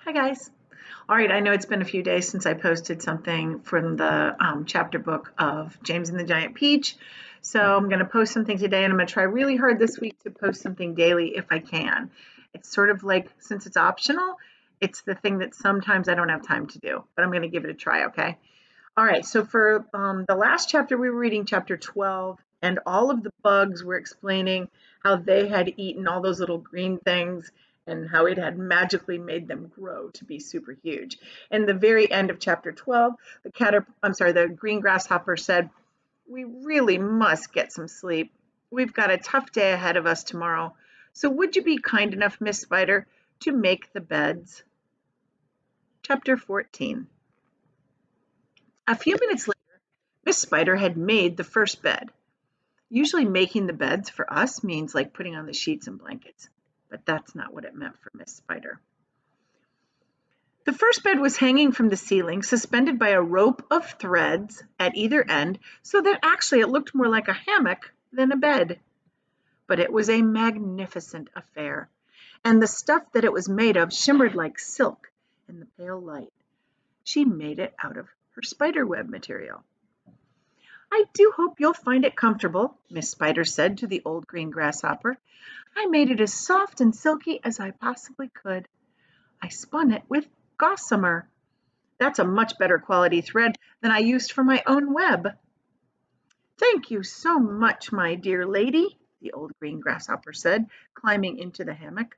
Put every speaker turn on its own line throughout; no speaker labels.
Hi guys. All right, I know it's been a few days since I posted something from the chapter book of James and the Giant Peach. So I'm going to post something today and I'm going to try really hard this week to post something daily if I can. It's sort of like, since it's optional, it's the thing that sometimes I don't have time to do, but I'm going to give it a try, okay? All right, so for the last chapter, we were reading chapter 12, and all of the bugs were explaining how they had eaten all those little green things and how it had magically made them grow to be super huge. In the very end of chapter 12, the green grasshopper said, "We really must get some sleep. We've got a tough day ahead of us tomorrow. So would you be kind enough, Miss Spider, to make the beds?" Chapter 14. A few minutes later, Miss Spider had made the first bed. Usually making the beds for us means like putting on the sheets and blankets, but that's not what it meant for Miss Spider. The first bed was hanging from the ceiling, suspended by a rope of threads at either end, so that actually it looked more like a hammock than a bed. But it was a magnificent affair, and the stuff that it was made of shimmered like silk in the pale light. She made it out of her spider web material. "I do hope you'll find it comfortable," Miss Spider said to the old green grasshopper. "I made it as soft and silky as I possibly could. I spun it with gossamer. That's a much better quality thread than I used for my own web." "Thank you so much, my dear lady," the old green grasshopper said, climbing into the hammock.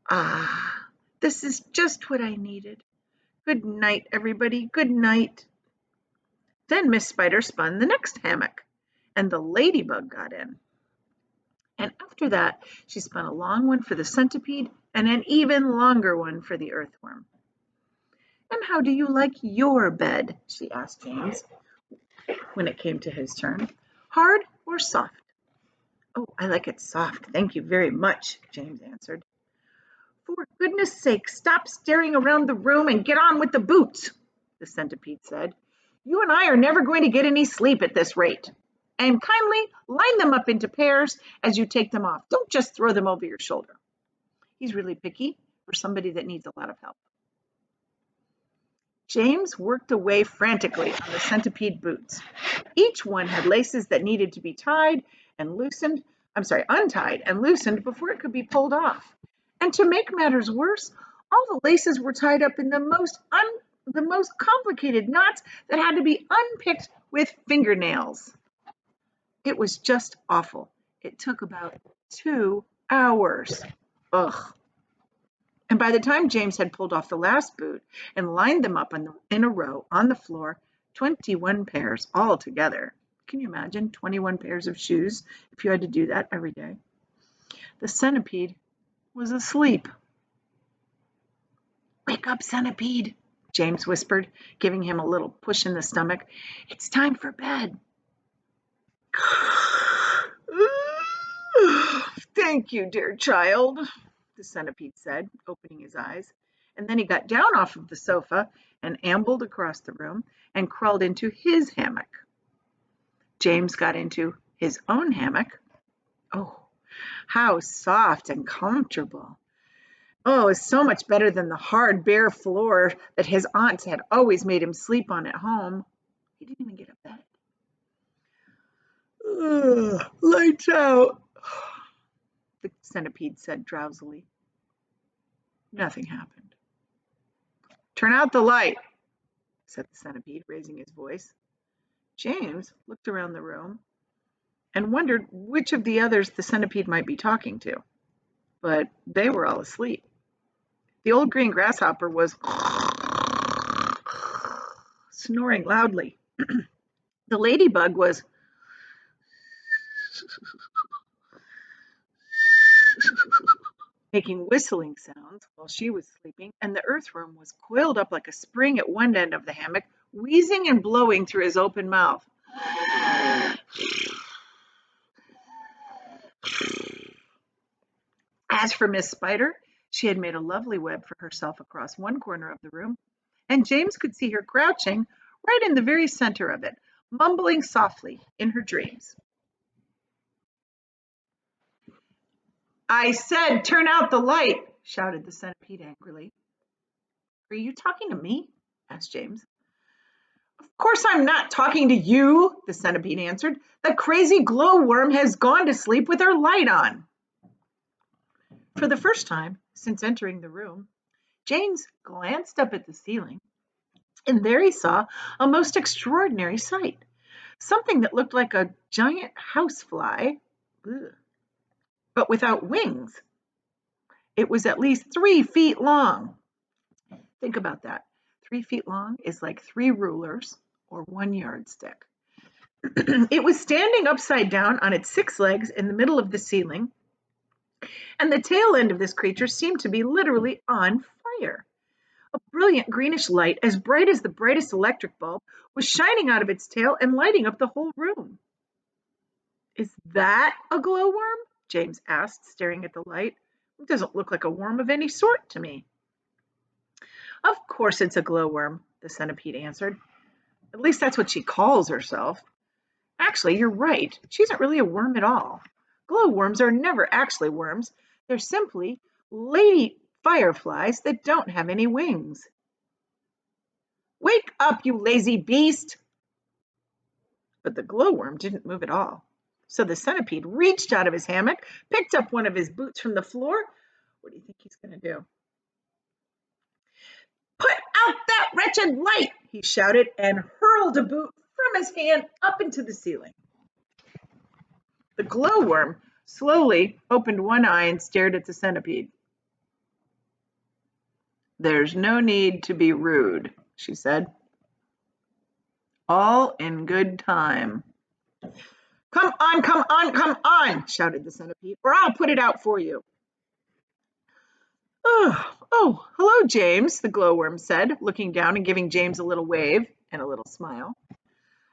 "Ah, this is just what I needed. Good night, everybody. Good night." Then Miss Spider spun the next hammock, and the ladybug got in. And after that, she spun a long one for the centipede and an even longer one for the earthworm. "And how do you like your bed?" she asked James when it came to his turn. "Hard or soft?" "Oh, I like it soft, thank you very much," James answered. "For goodness sake, stop staring around the room and get on with the boots," the centipede said. "You and I are never going to get any sleep at this rate. And kindly line them up into pairs as you take them off. Don't just throw them over your shoulder." He's really picky for somebody that needs a lot of help. James worked away frantically on the centipede boots. Each one had laces that needed to be untied and loosened before it could be pulled off. And to make matters worse, all the laces were tied up in the most complicated knots that had to be unpicked with fingernails. It was just awful. It took about 2 hours. Ugh. And by the time James had pulled off the last boot and lined them up in a row on the floor, 21 pairs all together. Can you imagine 21 pairs of shoes if you had to do that every day? The centipede was asleep. "Wake up, centipede," James whispered, giving him a little push in the stomach. "It's time for bed." "Thank you, dear child," the centipede said, opening his eyes. And then he got down off of the sofa and ambled across the room and crawled into his hammock. James got into his own hammock. Oh, how soft and comfortable. Oh, it's so much better than the hard, bare floor that his aunts had always made him sleep on at home. He didn't even get a bed. "Ugh, lights out," the centipede said drowsily. Nothing happened. "Turn out the light," said the centipede, raising his voice. James looked around the room and wondered which of the others the centipede might be talking to, but they were all asleep. The old green grasshopper was snoring loudly. The ladybug was making whistling sounds while she was sleeping, and the earthworm was coiled up like a spring at one end of the hammock, wheezing and blowing through his open mouth. As for Miss Spider, she had made a lovely web for herself across one corner of the room, and James could see her crouching right in the very center of it, mumbling softly in her dreams. "I said turn out the light," shouted the centipede angrily. Are you talking to me? Asked James. Of course I'm not talking to you, the centipede answered. The crazy glowworm has gone to sleep with her light on. For the first time since entering the room, James glanced up at the ceiling, and there he saw a most extraordinary sight. Something that looked like a giant housefly, but without wings. It was at least 3 feet long. Think about that. 3 feet long is like 3 rulers or 1 yardstick. It was standing upside down on its 6 legs in the middle of the ceiling, and the tail end of this creature seemed to be literally on fire. A brilliant greenish light, as bright as the brightest electric bulb, was shining out of its tail and lighting up the whole room. Is that a glowworm? James asked, staring at the light. It doesn't look like a worm of any sort to me. Of course it's a glowworm, the centipede answered. At least that's what she calls herself. Actually, you're right. She isn't really a worm at all. Glowworms are never actually worms. They're simply lady fireflies that don't have any wings. Wake up, you lazy beast! But the glowworm didn't move at all. So the centipede reached out of his hammock, picked up one of his boots from the floor. What do you think he's going to do? Put out that wretched light, he shouted, and hurled a boot from his hand up into the ceiling. The glowworm slowly opened one eye and stared at the centipede. There's no need to be rude, she said. All in good time. Come on, come on, come on, shouted the centipede, or I'll put it out for you. Oh, hello, James, the glowworm said, looking down and giving James a little wave and a little smile.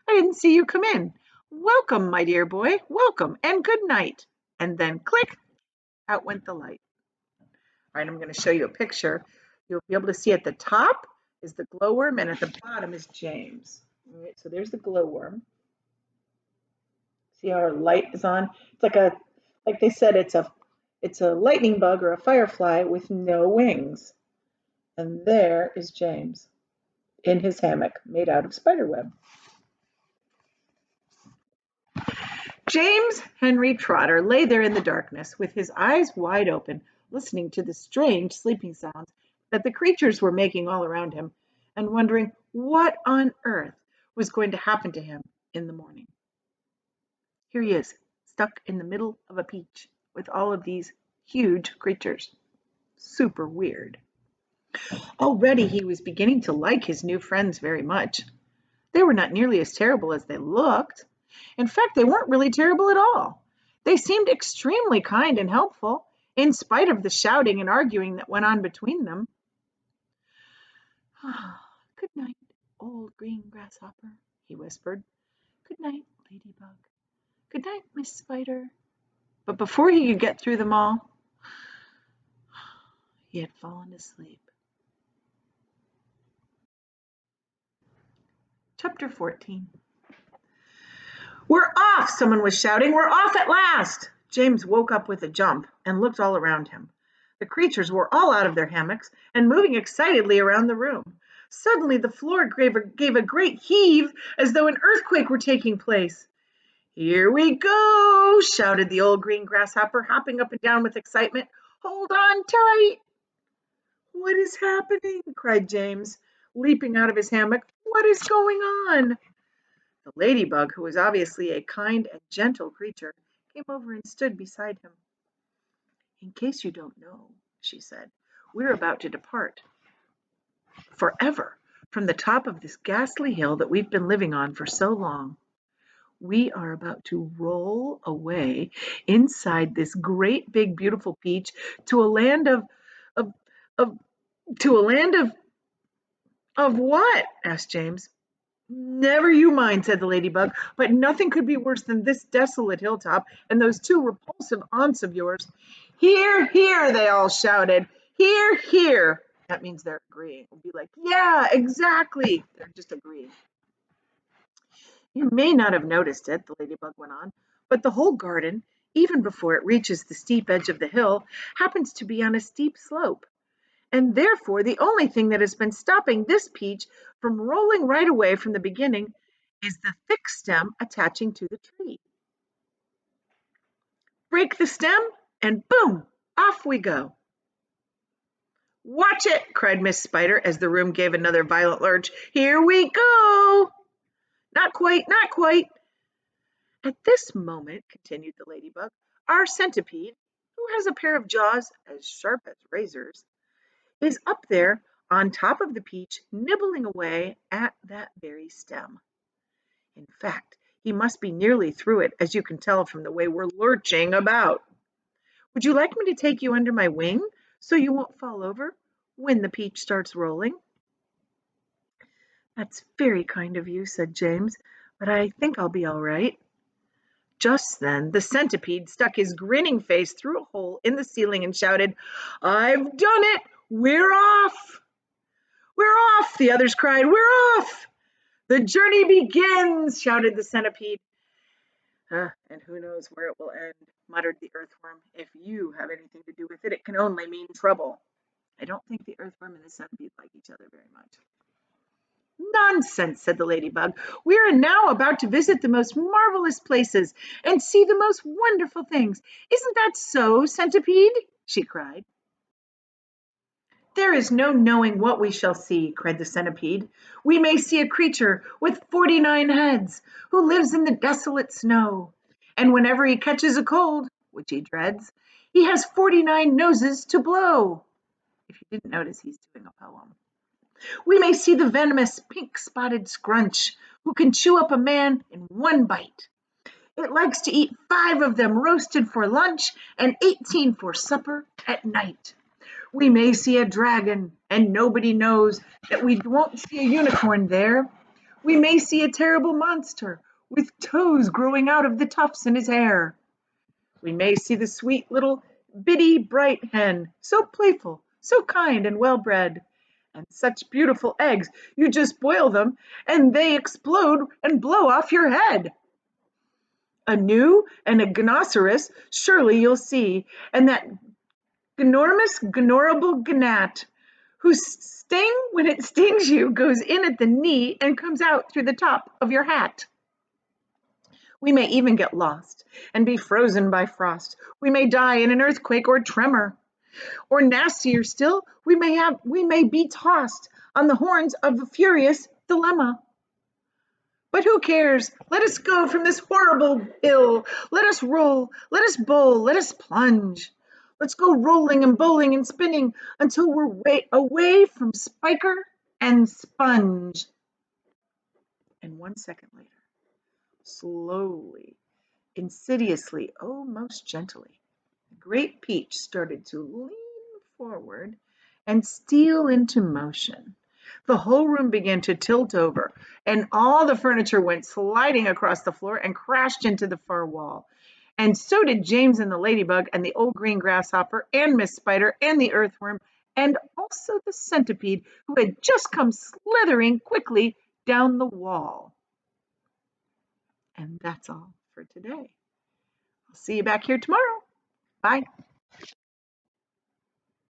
I didn't see you come in. Welcome, my dear boy, welcome, and good night. And then click, out went the light. All right, I'm going to show you a picture. You'll be able to see at the top is the glowworm, and at the bottom is James. All right, so there's the glowworm. See how our light is on? It's like they said, it's a lightning bug or a firefly with no wings. And there is James in his hammock made out of spiderweb. James Henry Trotter lay there in the darkness with his eyes wide open, listening to the strange sleeping sounds that the creatures were making all around him, and wondering what on earth was going to happen to him in the morning. Here he is, stuck in the middle of a peach with all of these huge creatures. Super weird. Already he was beginning to like his new friends very much. They were not nearly as terrible as they looked. In fact, they weren't really terrible at all. They seemed extremely kind and helpful, in spite of the shouting and arguing that went on between them. Good night, old green grasshopper, he whispered. Good night, ladybug. Good night, Miss Spider. But before he could get through them all, he had fallen asleep. Chapter 14. We're off, someone was shouting. We're off at last. James woke up with a jump and looked all around him. The creatures were all out of their hammocks and moving excitedly around the room. Suddenly the floor gave a great heave as though an earthquake were taking place. Here we go, shouted the old green grasshopper, hopping up and down with excitement. Hold on tight. What is happening? Cried James, leaping out of his hammock. What is going on? The ladybug, who was obviously a kind and gentle creature, came over and stood beside him. In case you don't know, she said, we're about to depart forever from the top of this ghastly hill that we've been living on for so long. We are about to roll away inside this great big beautiful peach to a land of to a land of what? Asked James. Never you mind, said the ladybug, but nothing could be worse than this desolate hilltop and those two repulsive aunts of yours. Hear, hear, they all shouted. Hear, hear. That means they're agreeing. We'll be like, yeah, exactly. They're just agreeing. You may not have noticed it, the ladybug went on, but the whole garden, even before it reaches the steep edge of the hill, happens to be on a steep slope. and therefore the only thing that has been stopping this peach from rolling right away from the beginning is the thick stem attaching to the tree. Break the stem, and boom, off we go. Watch it, cried Miss Spider as the room gave another violent lurch. Here we go. Not quite, not quite. At this moment, continued the ladybug, our centipede, who has a pair of jaws as sharp as razors, is up there on top of the peach, nibbling away at that very stem. In fact, he must be nearly through it, as you can tell from the way we're lurching about. Would you like me to take you under my wing so you won't fall over when the peach starts rolling? That's very kind of you, said James, but I think I'll be all right. Just then, the centipede stuck his grinning face through a hole in the ceiling and shouted, I've done it! We're off! We're off! The others cried, We're off! The journey begins, shouted the centipede. And who knows where it will end, muttered the earthworm. If you have anything to do with it, it can only mean trouble. I don't think the earthworm and the centipede like each other very much. Nonsense, said the ladybug. We are now about to visit the most marvelous places and see the most wonderful things. Isn't that so, centipede? She cried. There is no knowing what we shall see, cried the centipede. We may see a creature with 49 heads who lives in the desolate snow. And whenever he catches a cold, which he dreads, he has 49 noses to blow. If you didn't notice, he's doing a poem. We may see the venomous pink-spotted scrunch who can chew up a man in one bite. It likes to eat 5 of them roasted for lunch and 18 for supper at night. We may see a dragon, and nobody knows that we won't see a unicorn there. We may see a terrible monster with toes growing out of the tufts in his hair. We may see the sweet little bitty bright hen, so playful, so kind and well-bred, and such beautiful eggs, you just boil them and they explode and blow off your head. A gnu and a gnoceros surely you'll see, and that enormous, gnorable gnat, whose sting, when it stings you, goes in at the knee and comes out through the top of your hat. We may even get lost and be frozen by frost. We may die in an earthquake or tremor. Or nastier still, we may be tossed on the horns of a furious dilemma. But who cares? Let us go from this horrible hill. Let us roll, let us bowl, let us plunge. Let's go rolling and bowling and spinning until we're away from Spiker and Sponge. And 1 second later, slowly, insidiously, oh, most gently, the great peach started to lean forward and steal into motion. The whole room began to tilt over, and all the furniture went sliding across the floor and crashed into the far wall. And so did James and the ladybug and the old green grasshopper and Miss Spider and the earthworm and also the centipede who had just come slithering quickly down the wall. And that's all for today. I'll see you back here tomorrow. Bye.